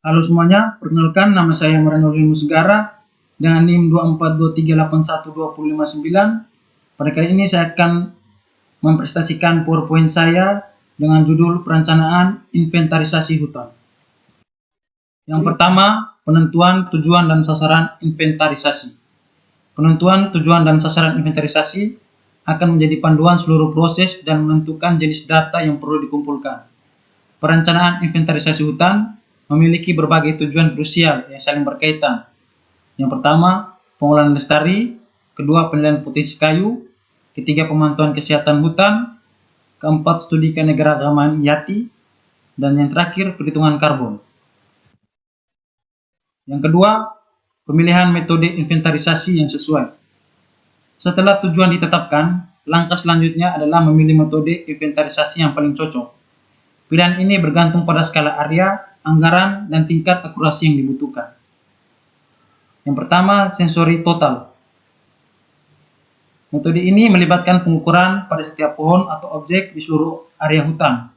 Halo semuanya, perkenalkan nama saya Maranuri Musgara dengan NIM 2423812059. Pada kali ini saya akan mempresentasikan PowerPoint saya dengan judul perencanaan inventarisasi hutan. Yang pertama, penentuan tujuan dan sasaran inventarisasi. Penentuan tujuan dan sasaran inventarisasi akan menjadi panduan seluruh proses dan menentukan jenis data yang perlu dikumpulkan. Perencanaan inventarisasi hutan memiliki berbagai tujuan krusial yang saling berkaitan. Yang pertama, pengolahan lestari, kedua, penilaian potensi kayu, ketiga, pemantauan kesehatan hutan, keempat, studi keanekaragaman hayati, dan yang terakhir, perhitungan karbon. Yang kedua, pemilihan metode inventarisasi yang sesuai. Setelah tujuan ditetapkan, langkah selanjutnya adalah memilih metode inventarisasi yang paling cocok. Pilihan ini bergantung pada skala area, anggaran, dan tingkat akurasi yang dibutuhkan. Yang pertama, sensori total. Metode ini melibatkan pengukuran pada setiap pohon atau objek di seluruh area hutan.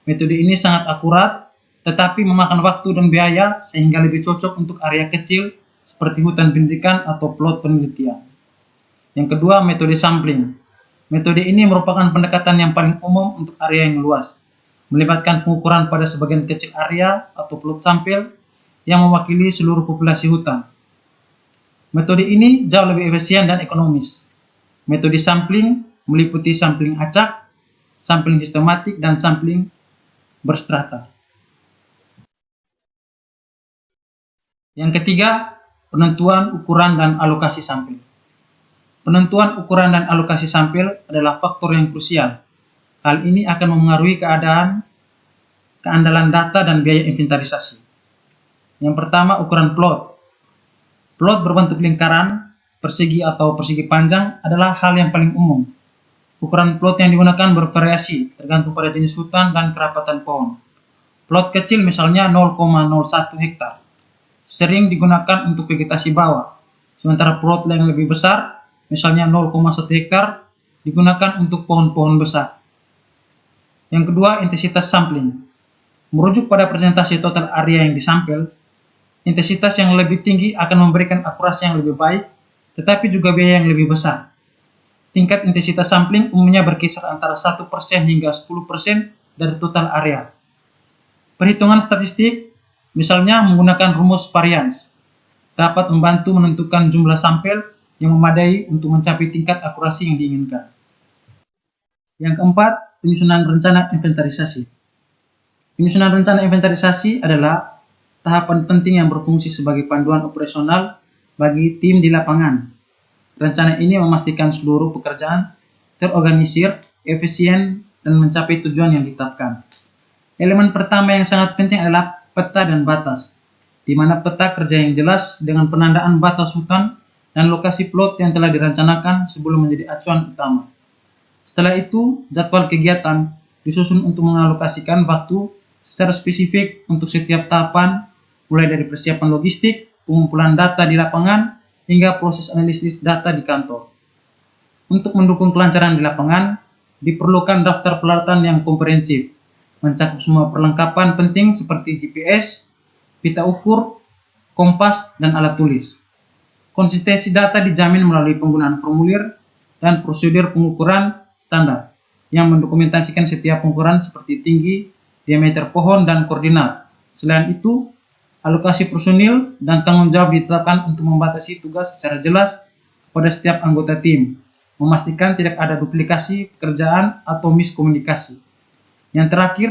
Metode ini sangat akurat, tetapi memakan waktu dan biaya sehingga lebih cocok untuk area kecil seperti hutan pendidikan atau plot penelitian. Yang kedua, metode sampling. Metode ini merupakan pendekatan yang paling umum untuk area yang luas, melibatkan pengukuran pada sebagian kecil area atau plot sampel yang mewakili seluruh populasi hutan. Metode ini jauh lebih efisien dan ekonomis. Metode sampling meliputi sampling acak, sampling sistematik, dan sampling berstrata. Yang ketiga, penentuan ukuran dan alokasi sampel. Penentuan ukuran dan alokasi sampel adalah faktor yang krusial. Hal ini akan memengaruhi keandalan data dan biaya inventarisasi. Yang pertama, ukuran plot. Plot berbentuk lingkaran, persegi atau persegi panjang adalah hal yang paling umum. Ukuran plot yang digunakan bervariasi tergantung pada jenis hutan dan kerapatan pohon. Plot kecil misalnya 0,01 hektar sering digunakan untuk vegetasi bawah, sementara plot yang lebih besar misalnya 0,1 hektar digunakan untuk pohon-pohon besar. Yang kedua, intensitas sampling. Merujuk pada persentase total area yang disampel, intensitas yang lebih tinggi akan memberikan akurasi yang lebih baik, tetapi juga biaya yang lebih besar. Tingkat intensitas sampling umumnya berkisar antara 1% hingga 10% dari total area. Perhitungan statistik, misalnya menggunakan rumus varians, dapat membantu menentukan jumlah sampel yang memadai untuk mencapai tingkat akurasi yang diinginkan. Yang keempat, penyusunan rencana inventarisasi. Penyusunan rencana inventarisasi adalah tahapan penting yang berfungsi sebagai panduan operasional bagi tim di lapangan. Rencana ini memastikan seluruh pekerjaan terorganisir, efisien, dan mencapai tujuan yang ditetapkan. Elemen pertama yang sangat penting adalah peta dan batas, di mana peta kerja yang jelas dengan penandaan batas hutan dan lokasi plot yang telah direncanakan sebelum menjadi acuan utama. Setelah itu, jadwal kegiatan disusun untuk mengalokasikan waktu secara spesifik untuk setiap tahapan, mulai dari persiapan logistik, pengumpulan data di lapangan, hingga proses analisis data di kantor. Untuk mendukung kelancaran di lapangan, diperlukan daftar peralatan yang komprehensif, mencakup semua perlengkapan penting seperti GPS, pita ukur, kompas, dan alat tulis. Konsistensi data dijamin melalui penggunaan formulir dan prosedur pengukuran standar yang mendokumentasikan setiap pengukuran seperti tinggi, diameter pohon, dan koordinat. Selain itu, alokasi personil dan tanggung jawab ditetapkan untuk membatasi tugas secara jelas kepada setiap anggota tim, memastikan tidak ada duplikasi pekerjaan atau miskomunikasi. Yang terakhir,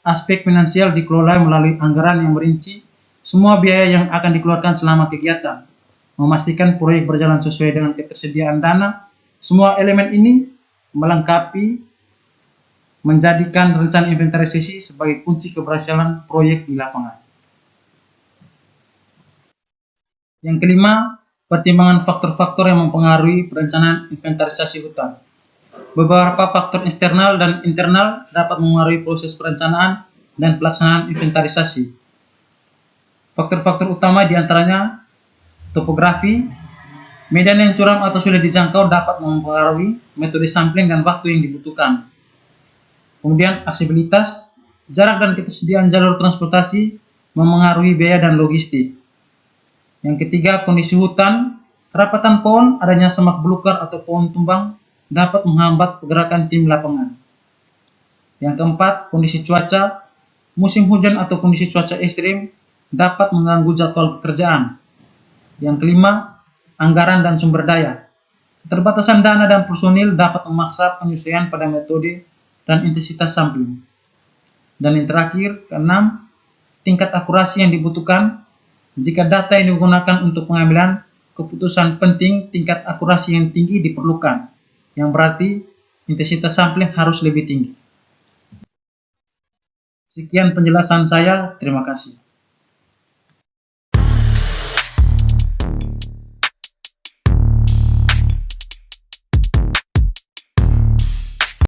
aspek finansial dikelola melalui anggaran yang merinci semua biaya yang akan dikeluarkan selama kegiatan, memastikan proyek berjalan sesuai dengan ketersediaan dana. Semua elemen ini melengkapi menjadikan rencana inventarisasi sebagai kunci keberhasilan proyek di lapangan. Yang kelima, pertimbangan faktor-faktor yang mempengaruhi perencanaan inventarisasi hutan. Beberapa faktor eksternal dan internal dapat mempengaruhi proses perencanaan dan pelaksanaan inventarisasi. Faktor-faktor utama diantaranya topografi. Medan yang curam atau sulit dijangkau dapat mempengaruhi metode sampling dan waktu yang dibutuhkan. Kemudian aksesibilitas, jarak dan ketersediaan jalur transportasi memengaruhi biaya dan logistik. Yang ketiga, kondisi hutan. Kerapatan pohon, adanya semak belukar atau pohon tumbang dapat menghambat pergerakan tim lapangan. Yang keempat, kondisi cuaca. Musim hujan atau kondisi cuaca ekstrim dapat mengganggu jadwal pekerjaan. Yang kelima, anggaran dan sumber daya. Keterbatasan dana dan personil dapat memaksa penyesuaian pada metode dan intensitas sampling. Dan yang terakhir, keenam, tingkat akurasi yang dibutuhkan. Jika data yang digunakan untuk pengambilan keputusan penting, tingkat akurasi yang tinggi diperlukan, yang berarti intensitas sampling harus lebih tinggi. Sekian penjelasan saya, terima kasih.